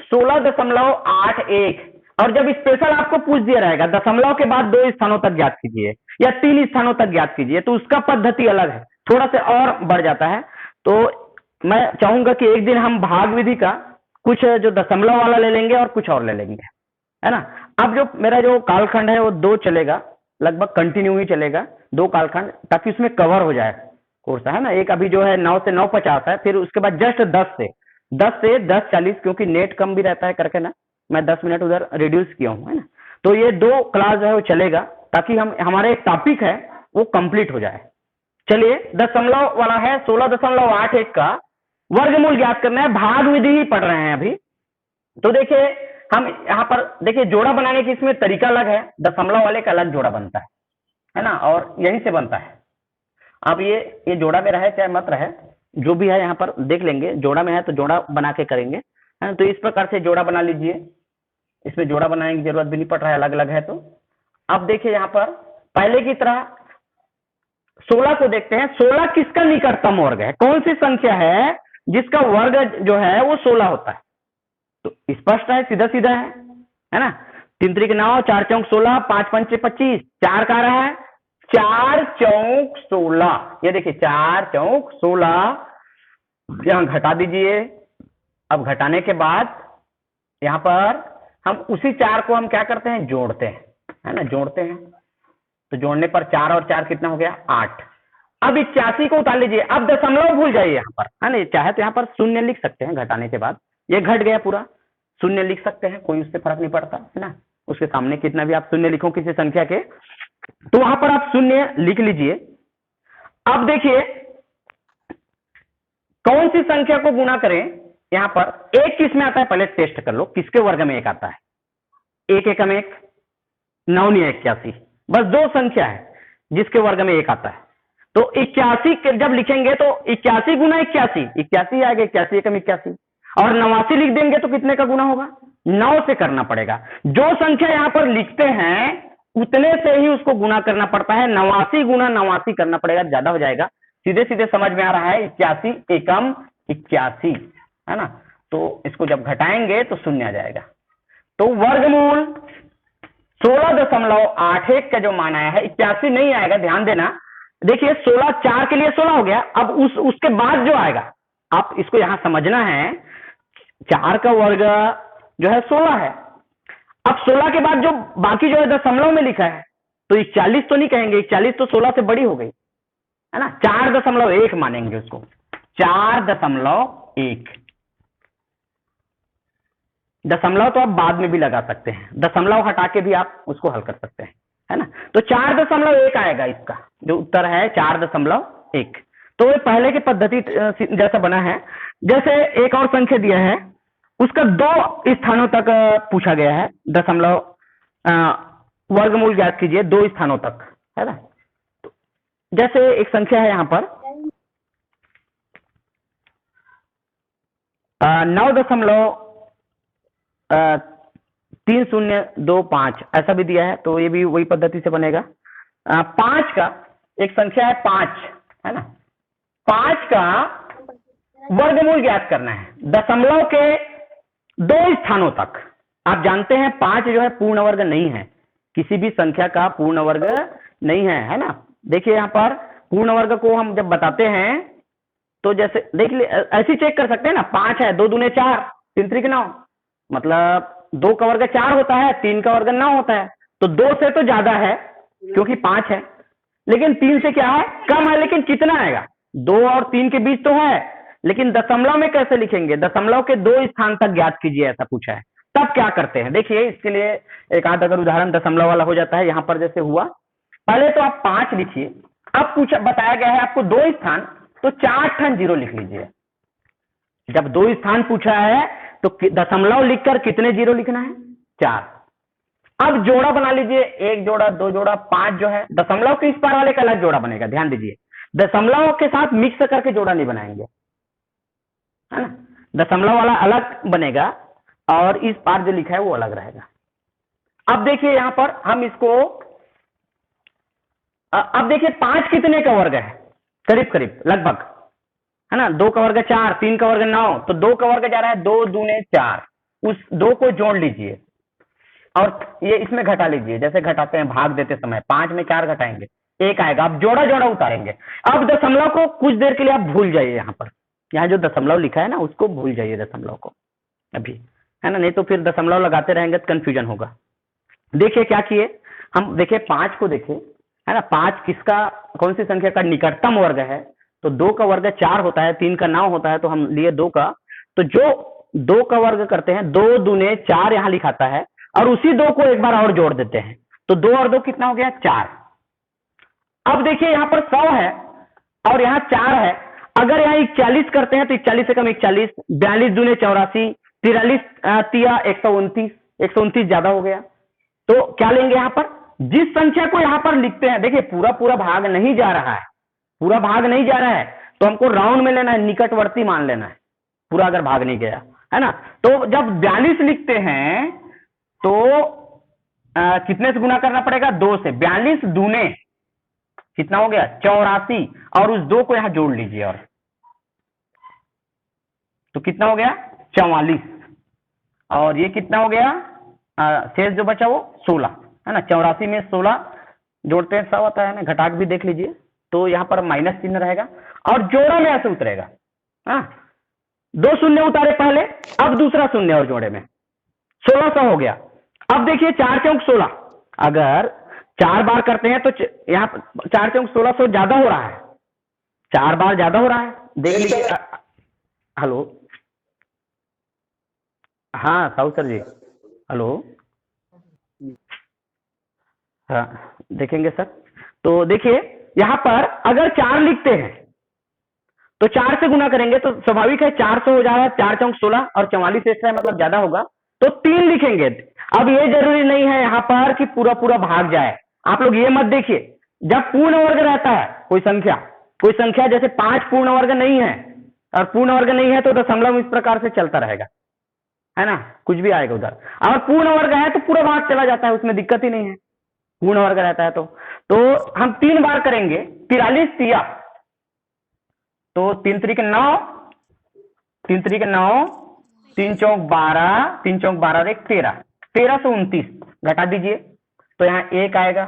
16.81, और जब स्पेशल आपको पूछ दिया रहेगा दशमलव के बाद 2 स्थानों तक ज्ञात कीजिए या 3 स्थानों तक ज्ञात कीजिए, तो उसका पद्धति अलग है, थोड़ा सा और बढ़ जाता है। तो मैं चाहूंगा कि एक दिन हम भाग विधि का कुछ जो दशमलव वाला ले लेंगे और कुछ और ले लेंगे, है ना। अब जो मेरा जो कालखंड है वो 2 चलेगा, लगभग कंटिन्यू ही चलेगा, 2 कालखंड, ताकि उसमें कवर हो जाए कोर्स, है ना। एक अभी जो है 9 से 9:50 है, फिर उसके बाद जस्ट 10 से 10:40, क्योंकि नेट कम भी रहता है करके ना, मैं 10 मिनट उधर रिड्यूस किया हूँ, है ना। तो ये 2 क्लास जो है वो चलेगा, ताकि हम हमारे एक टॉपिक है वो कंप्लीट हो जाए। चलिए, दशमलव वाला है 16.81 का वर्गमूल ज्ञात करना है, भाग विधि ही पढ़ रहे हैं अभी। तो देखिए, हम यहाँ पर देखिए जोड़ा बनाने की इसमें तरीका अलग है, दशमलव वाले का अलग जोड़ा बनता है ना, और यहीं से बनता है। अब ये जोड़ा में रहे चाहे मत रहे, जो भी है यहाँ पर देख लेंगे, जोड़ा में है तो जोड़ा बना के करेंगे, है ना। तो इस प्रकार से जोड़ा बना लीजिए, इसमें जोड़ा बनाने की जरूरत भी नहीं पड़ रहा है, अलग अलग है। तो अब देखिए यहाँ पर पहले की तरह 16 को देखते हैं। 16 किसका निकटतम वर्ग है? कौन सी संख्या है जिसका वर्ग जो है वो 16 होता है? तो स्पष्ट है, सीधा सीधा है ना। 3 3 9, 4 चौक 16, 5 5 25, 4 का रहा है 4 चौक 16। ये देखिए 4 चौक 16, यहां घटा दीजिए। अब घटाने के बाद यहां पर हम उसी 4 को हम क्या करते हैं, जोड़ते हैं, है ना, जोड़ते हैं। तो जोड़ने पर 4 और 4 कितना हो गया, 8। अब 81 को उतार लीजिए। अब दशमलव भूल जाइए यहाँ पर, है ना, चाहे तो यहाँ पर शून्य लिख सकते हैं घटाने के बाद, ये घट गया पूरा, शून्य लिख सकते हैं, कोई उससे फर्क नहीं पड़ता, है ना। उसके सामने कितना भी आप शून्य लिखो किसी संख्या के, तो वहां पर आप शून्य लिख लीजिए। अब देखिए कौन सी संख्या को गुणा करें। यहां पर एक किस में आता है, पहले टेस्ट कर लो किसके वर्ग में 1 आता है। 1 एकम 1, 9 9 81, बस 2 संख्या है जिसके वर्ग में 1 आता है। तो 81 जब लिखेंगे तो 81 गुना 81, 81 आएगा, 81 एकम 81, और 89 लिख देंगे तो कितने का गुना होगा, 9 से करना पड़ेगा। जो संख्या यहां पर लिखते हैं उतने से ही उसको गुना करना पड़ता है, 89 गुना 89 करना पड़ेगा, ज्यादा हो जाएगा। सीधे सीधे समझ में आ रहा है, 81 एकम 81, है ना। तो इसको जब घटाएंगे तो शून्य आ जाएगा। तो वर्गमूल 16.81 का जो मान आया है, 81 नहीं आएगा, ध्यान देना। देखिए 16, 4 के लिए 16 हो गया। अब उसके बाद जो आएगा, आप इसको यहां समझना है, 4 का वर्ग जो है 16 है। अब 16 के बाद जो बाकी जो है दशमलव में लिखा है, तो 41 तो नहीं कहेंगे, 41 तो 16 से बड़ी हो गई, है ना। 4.1 मानेंगे उसको, 4.1। दशमलव तो आप बाद में भी लगा सकते हैं, दशमलव हटा के भी आप उसको हल कर सकते हैं, है ना। तो 4.1 आएगा, इसका जो उत्तर है 4.1। तो ये पहले की पद्धति जैसा बना है। जैसे एक और संख्या दिया है, उसका 2 स्थानों तक पूछा गया है, दशमलव वर्गमूल ज्ञात कीजिए 2 स्थानों तक, है ना। तो जैसे एक संख्या है यहां पर 9.3025 ऐसा भी दिया है, तो ये भी वही पद्धति से बनेगा। 5 का एक संख्या है 5, है ना। 5 का वर्गमूल ज्ञात करना है दशमलव के 2 स्थानों तक। आप जानते हैं 5 जो है पूर्ण वर्ग नहीं है, किसी भी संख्या का पूर्ण वर्ग नहीं है, है ना। देखिए यहाँ पर पूर्ण वर्ग को हम जब बताते हैं तो जैसे देख लिए ऐसे चेक कर सकते हैं ना, 5 है, 2 दूने 4, 3 त्रिक 9, मतलब 2 का वर्ग 4 होता है, 3 का वर्ग 9 होता है, तो 2 से तो ज्यादा है क्योंकि 5 है, लेकिन 3 से क्या है, कम है, लेकिन कितना आएगा, 2 और 3 के बीच तो है, लेकिन दशमलव में कैसे लिखेंगे, दशमलव के 2 स्थान तक ज्ञात कीजिए, ऐसा पूछा है। तब क्या करते हैं, देखिए इसके लिए एक आध अगर उदाहरण दशमलव वाला हो जाता है, यहां पर जैसे हुआ, पहले तो आप 5 लिखिए, अब पूछा बताया गया है आपको 2 स्थान, तो 4 ठन 0 लिख लीजिए। जब 2 स्थान पूछा है तो दशमलव लिखकर कितने 0 लिखना है, 4। अब जोड़ा बना लीजिए, 1 जोड़ा, 2 जोड़ा, 5 जो है, दशमलव के इस पार वाले का अलग जोड़ा बनेगा, ध्यान दीजिए, दशमलव के साथ मिक्स करके जोड़ा नहीं बनाएंगे, है ना, दशमलव वाला अलग बनेगा और इस पार जो लिखा है वो अलग रहेगा। अब देखिए यहां पर हम इसको, अब देखिए 5 कितने का वर्ग है, करीब करीब लगभग, है ना, 2 का वर्ग 4, 3 का वर्ग 9, तो 2 का वर्ग जा रहा है 2 दूने 4, उस 2 को जोड़ लीजिए और ये इसमें घटा लीजिए, जैसे घटाते हैं भाग देते समय, 5 में 4 घटाएंगे 1 आएगा, अब जोड़ा जोड़ा उतारेंगे। अब दशमलव को कुछ देर के लिए आप भूल जाइए, यहाँ पर यहाँ जो दशमलव लिखा है ना उसको भूल जाइए, दशमलव को अभी, है ना, नहीं तो फिर दशमलव लगाते रहेंगे तो कंफ्यूजन होगा। देखिए क्या किए हम, देखिए 5 को देखिए, है ना, 5 किसका, कौन सी संख्या का निकटतम वर्ग है, तो 2 का वर्ग 4 होता है, 3 का 9 होता है, तो हम लिए 2 का, तो जो 2 का वर्ग करते हैं 2 दूने 4 यहां लिखाता है और उसी 2 को एक बार और जोड़ देते हैं, तो 2 और 2 कितना हो गया, 4। अब देखिए यहां पर 100 है और यहाँ 4 है, अगर यहाँ 41 करते हैं तो 41 से कम 41, 42 दूने 84, 43 तिया 129, 129 ज्यादा हो गया, तो क्या लेंगे यहाँ पर, जिस संख्या को यहाँ पर लिखते हैं, देखिए पूरा पूरा भाग नहीं जा रहा है, पूरा भाग नहीं जा रहा है, तो हमको राउंड में लेना है, निकटवर्ती मान लेना है, पूरा अगर भाग नहीं गया, है ना, तो जब 42 लिखते हैं तो कितने से गुना करना पड़ेगा, 2 से, 42 दूने कितना हो गया, 84, और उस 2 को यहां जोड़ लीजिए, और तो कितना हो गया, 44, और ये कितना हो गया, शेष जो बचा वो 16, है ना, 84 में 16 जोड़ते हैं 100 आता है ना, घटाक भी देख लीजिए, तो यहाँ पर माइनस चिन्ह रहेगा और जोड़ा में ऐसे उतरेगा, हाँ, 2 शून्य उतारे पहले, अब दूसरा शून्य और जोड़े में 1600 हो गया। अब देखिए 4 चौक 16, अगर 4 बार करते हैं तो यहाँ 4 चौक 1600 ज्यादा हो रहा है, 4 बार ज्यादा हो रहा है, देख लीजिए। हेलो, हाँ साहू सर जी, हेलो, हाँ देखेंगे सर, तो देखिए यहां पर अगर 4 लिखते हैं तो 4 से गुना करेंगे तो स्वाभाविक है 400 हो जाएगा, 4 चौक 16 और 44 एक्स्ट्रा मतलब ज्यादा होगा, तो 3 लिखेंगे। अब ये जरूरी नहीं है यहाँ पर कि पूरा पूरा भाग जाए, आप लोग ये मत देखिए, जब पूर्ण वर्ग रहता है कोई संख्या जैसे 5 पूर्ण वर्ग नहीं है और पूर्ण वर्ग नहीं है तो दशमलव इस प्रकार से चलता रहेगा, है ना, कुछ भी आएगा उधर, और पूर्ण वर्ग है तो पूरा भाग चला जाता है, उसमें दिक्कत ही नहीं है, पूर्ण वर्ग रहता है तो हम 3 बार करेंगे, 43 तिया, तो 3 त्रिक 9, 3 त्रिक 9, 3 चौक 12, 3 चौक 12 एक 13, 1329 घटा दीजिए, तो यहाँ 1 आएगा,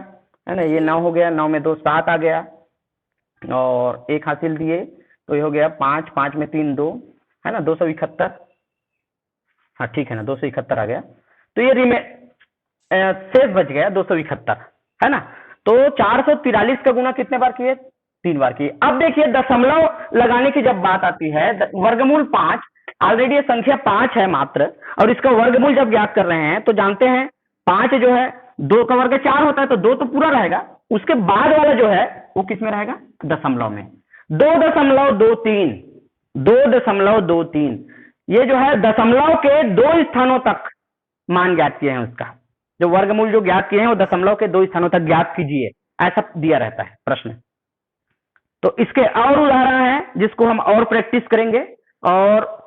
है ना, ये 9 हो गया, 9 में 2 7 आ गया, और 1 हासिल दिए तो ये हो गया 5, 5 में 3 2, है ना, 271, हाँ ठीक है ना, 271 आ गया, तो ये शेष बच गया 271, है ना, तो 443 का गुना कितने बार किए, 3 बार किए। अब देखिए दशमलव लगाने की जब बात आती है, वर्गमूल 5, ऑलरेडी ये संख्या 5 है मात्र, और इसका वर्गमूल जब ज्ञात कर रहे हैं तो जानते हैं 5 जो है 2 का वर्ग 4 होता है, तो 2 तो पूरा रहेगा, उसके बाद वाला जो है वो किस में रहेगा, दशमलव में, 2.23, 2.23, ये जो है दशमलव के 2 स्थानों तक मान ज्ञात किए हैं, उसका जो वर्गमूल जो ज्ञात किए हैं वो दशमलव के 2 स्थानों तक ज्ञात कीजिए, ऐसा दिया रहता है प्रश्न। तो इसके और उदाहरण हैं जिसको हम और प्रैक्टिस करेंगे, और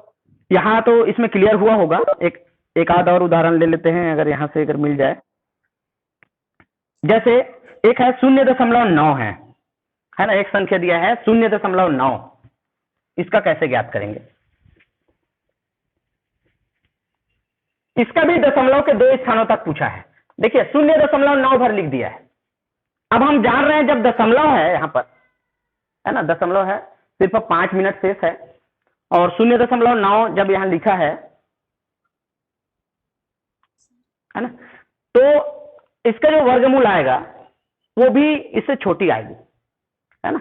यहां तो इसमें क्लियर हुआ होगा, एक आध और उदाहरण ले लेते हैं, अगर यहां से अगर मिल जाए, जैसे एक है 0.9 है ना, एक संख्या दिया है 0.9, इसका कैसे ज्ञात करेंगे, इसका भी दशमलव के 2 स्थानों तक पूछा है। देखिए 0.9 भर लिख दिया है। अब हम जान रहे हैं जब दशमलव है यहाँ पर, है ना, दशमलव है, सिर्फ 5 मिनट शेष है, और 0.9 जब यहाँ लिखा है ना, तो इसका जो वर्गमूल आएगा वो भी इससे छोटी आएगी, है ना,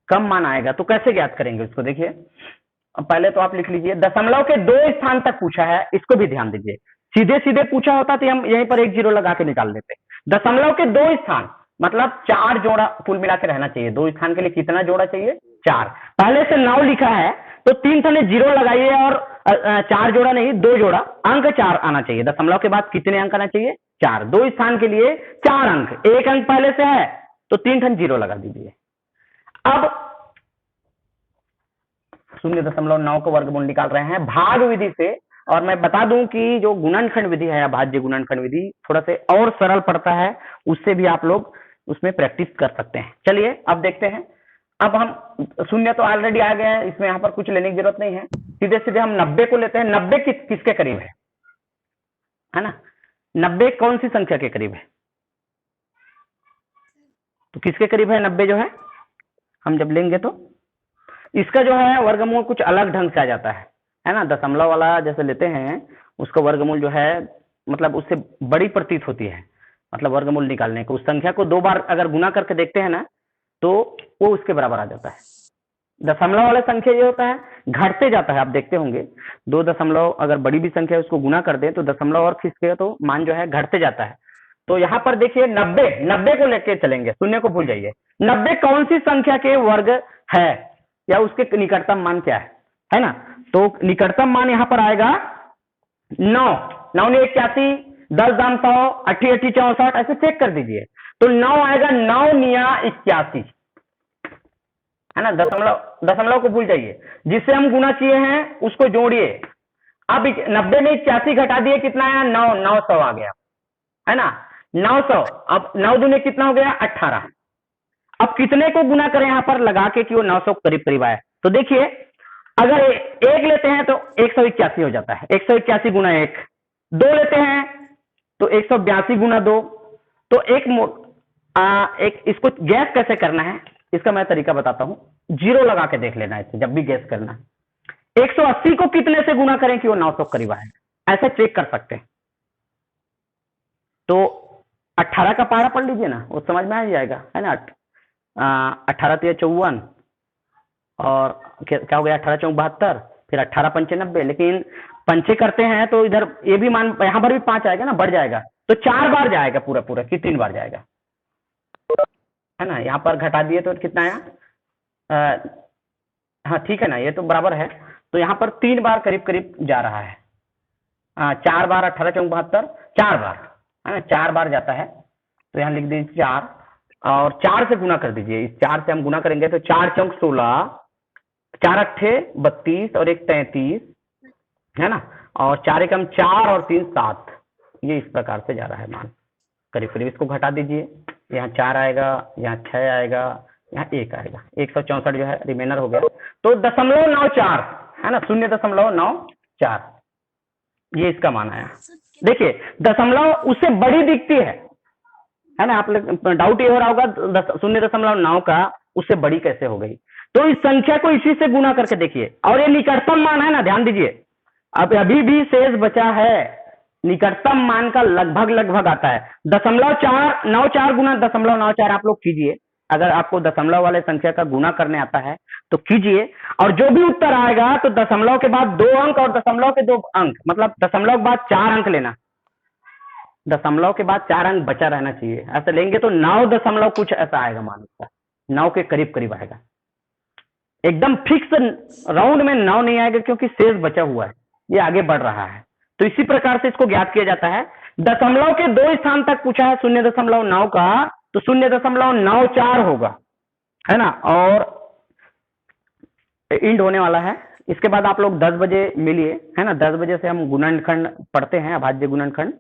कम मान आएगा। तो कैसे ज्ञात करेंगे उसको, देखिए पहले तो आप लिख लीजिए, दशमलव के 2 स्थान तक पूछा है, इसको भी ध्यान दीजिए। सीधे सीधे पूछा होता तो हम यहीं पर 1 0 लगा के निकाल देते। दशमलव के 2 स्थान मतलब 4 जोड़ा कुल मिला के रहना चाहिए। 2 स्थान के लिए कितना जोड़ा चाहिए, 4। पहले से 9 लिखा है तो 3 थाने 0 लगाइए, और 4 जोड़ा नहीं, 2 जोड़ा, अंक 4 आना चाहिए। दशमलव के बाद कितने अंक आना चाहिए, 4। 2 स्थान के लिए 4 अंक, 1 अंक पहले से है तो 3 थाने 0 लगा दीजिए। अब 0.9 का वर्गमूल निकाल रहे हैं भाग विधि से। और मैं बता दूं कि जो गुणनखंड विधि है, अभाज्य गुणनखंड विधि, थोड़ा से और सरल पड़ता है, उससे भी आप लोग उसमें प्रैक्टिस कर सकते हैं। चलिए अब देखते हैं। अब हम शून्य तो ऑलरेडी आ गए हैं, इसमें यहाँ पर कुछ लेने की जरूरत नहीं है, सीधे सीधे हम 90 को लेते हैं। 90 किसके करीब है ना, 90 कौन सी संख्या के करीब है, तो किसके करीब है 90 जो है, हम जब लेंगे तो इसका जो है वर्गमूल कुछ अलग ढंग से आ जाता है ना। दशमलव वाला जैसे लेते हैं उसका वर्गमूल जो है मतलब उससे बड़ी प्रतीत होती है, मतलब वर्गमूल निकालने को उस संख्या को 2 बार अगर गुना करके देखते हैं ना तो वो उसके बराबर आ जाता है। दशमलव वाले संख्या ये होता है घटते जाता है, आप देखते होंगे 2 दशमलव अगर बड़ी भी संख्या है उसको गुना कर दें तो दशमलव और खींचते तो मान जो है घटते जाता है। तो यहाँ पर देखिए 90 को लेके चलेंगे, शून्य को भूल जाइए। 90 कौन सी संख्या के वर्ग है या उसके निकटतम मान क्या है ना, तो निकटतम मान यहाँ पर आएगा 9। 9 ने 81, 10 दाम 100, 80 80 64, ऐसे चेक कर दीजिए तो 9 आएगा, 9 निया 81, है ना। दशमलव को भूल जाइए, जिससे हम गुना किए हैं उसको जोड़िए। अब 90 में 81 घटा दिए, कितना आया 9, 900 आ गया, है ना, 900। अब 9 दूने कितना हो गया 18। अब कितने को गुना करें यहाँ पर लगा के कि वो 900 करीब करीब आए, तो देखिए अगर एक लेते हैं तो 181 हो जाता है, 181 गुना 1। 2 लेते हैं तो 182 गुना 2। तो एक इसको गैस कैसे करना है इसका मैं तरीका बताता हूं, 0 लगा के देख लेना इसे जब भी गैस करना। 180 को कितने से गुना करें कि वो 900 करीब आए, ऐसे चेक कर सकते हैं। तो 18 का पहाड़ा पढ़ लीजिए ना, वो समझ में आ जाएगा, है ना। 18 3 54, और क्या हो गया 18 चौक 72, फिर 18 पंचे 90। लेकिन पंचे करते हैं तो इधर ये भी मान, यहां पर भी 5 आएगा ना, बढ़ जाएगा तो 4 बार जाएगा पूरा पूरा कि 3 बार जाएगा, है ना। यहाँ पर घटा दिए तो कितना आया, हाँ ठीक है ना, ये तो बराबर है। तो यहाँ पर 3 बार करीब करीब जा रहा है। 4 बार 18 चौक 72, 4 बार, है ना, 4 बार जाता है। तो यहाँ लिख दीजिए 4, और 4 से गुना कर दीजिए। इस 4 से हम गुना करेंगे तो 4 चौक 16, 4 अट्ठे 32 और 1 33, है ना, और 4 एकम 4 और 3 7। ये इस प्रकार से जा रहा है मान करीब करीब। इसको घटा दीजिए, यहाँ 4 आएगा, यहाँ 6 आएगा, यहाँ 1 आएगा, 164 जो है रिमेनर हो गया। तो 0.94, है ना, 0.94 ये इसका मान आया। देखिए दशमलव उससे बड़ी दिखती है ना। आप डाउट ये हो रहा होगा 0.9 का उससे बड़ी कैसे हो गई, तो इस संख्या को इसी से गुना करके देखिए। और ये निकटतम मान है ना, ध्यान दीजिए, अब अभी भी शेष बचा है, निकटतम मान का लगभग लगभग आता है 0.94 गुना 0.94 आप लोग कीजिए। अगर आपको दशमलव वाले संख्या का गुना करने आता है तो कीजिए, और जो भी उत्तर आएगा तो दशमलव के बाद 2 अंक और दशमलव के 2 अंक, मतलब दशमलव के बाद 4 अंक लेना, दशमलव के बाद 4 अंक बचा रहना चाहिए। ऐसा लेंगे तो 9 दशमलव कुछ ऐसा आएगा मान उसका, 9 के करीब करीब आएगा। एकदम फिक्स राउंड में 9 नहीं आएगा क्योंकि शेष बचा हुआ है, ये आगे बढ़ रहा है। तो इसी प्रकार से इसको ज्ञात किया जाता है। दशमलव के 2 स्थान तक पूछा है 0.9 का, तो 0.94 होगा, है ना, और इंड होने वाला है। इसके बाद आप लोग 10 बजे मिलिए, है ना, 10 बजे से हम गुणनखंड पढ़ते हैं, अभाज्य गुणनखंड,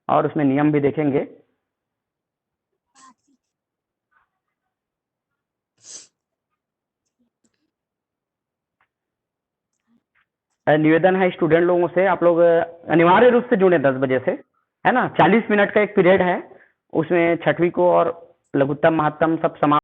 और उसमें नियम भी देखेंगे। निवेदन है स्टूडेंट लोगों से, आप लोग अनिवार्य रूप से जुड़े 10 बजे से, है ना। 40 मिनट का एक पीरियड है, उसमें छठवीं को और लघुत्तम महत्तम सब समाप्त